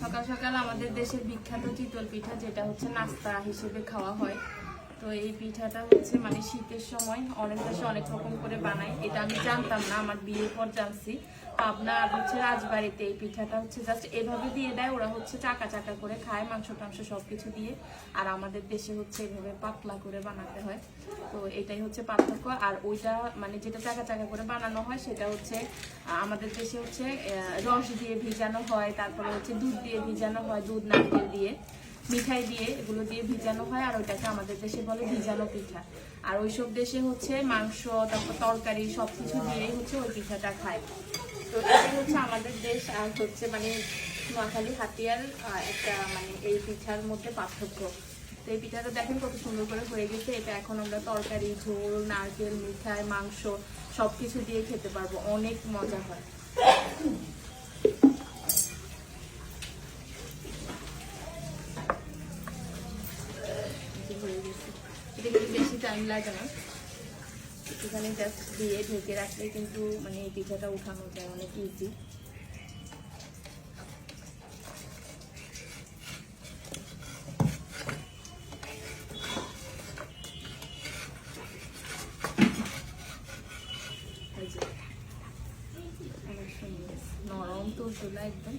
সকাল সকাল আমাদের দেশের বিখ্যাত চিতল পিঠা, যেটা হচ্ছে নাস্তা হিসেবে খাওয়া হয়। তো এই পিঠাটা হচ্ছে মানে শীতের সময় অনেক দেশে অনেক রকম করে বানায়। এটা আমি জানতাম না, আমার বিয়ের পর জানছি। আপনার হচ্ছে রাজবাড়িতে এই পিঠাটা হচ্ছে জাস্ট এভাবে দিয়ে দেয়, ওরা হচ্ছে চাকা চাকা করে খায়, মাংস টাংস সবকিছু দিয়ে। আর আমাদের দেশে হচ্ছে এভাবে পাতলা করে বানাতে হয়। তো এটাই হচ্ছে পার্থক্য। আর ওইটা মানে যেটা চাকা চাকা করে বানানো হয় সেটা হচ্ছে আমাদের দেশে হচ্ছে রস দিয়ে ভিজানো হয়, তারপরে হচ্ছে দুধ দিয়ে ভিজানো হয়, দুধ নারকেল দিয়ে মিঠাই দিয়ে এগুলো দিয়ে ভিজানো হয়। আর ওইটাকে আমাদের দেশে বলে ভিজানো পিঠা। আর ওইসব দেশে হচ্ছে মাংস, তারপর তরকারি সবকিছু দিয়েই হচ্ছে ওই পিঠাটা খায়। তো এটাই হচ্ছে আমাদের দেশ আর হচ্ছে মানে নোয়াখালী হাতিয়ার একটা মানে এই পিঠার মধ্যে পার্থক্য। তো এই পিঠাটা দেখেন কত সুন্দর করে হয়ে গেছে। এটা এখন আমরা তরকারি, ঝোল, নারকেল, মিঠাই, মাংস সবকিছু দিয়ে খেতে পারবো, অনেক মজা হয়। এটা কিন্তু বেশি টাইম লাগে না, একটুখানি জাস্ট দিয়ে ঢেকে রাখলে কিন্তু মানে এই পিঠাটা উঠানো যায় অনেক ইজি। নরম তুলতুলা একদম।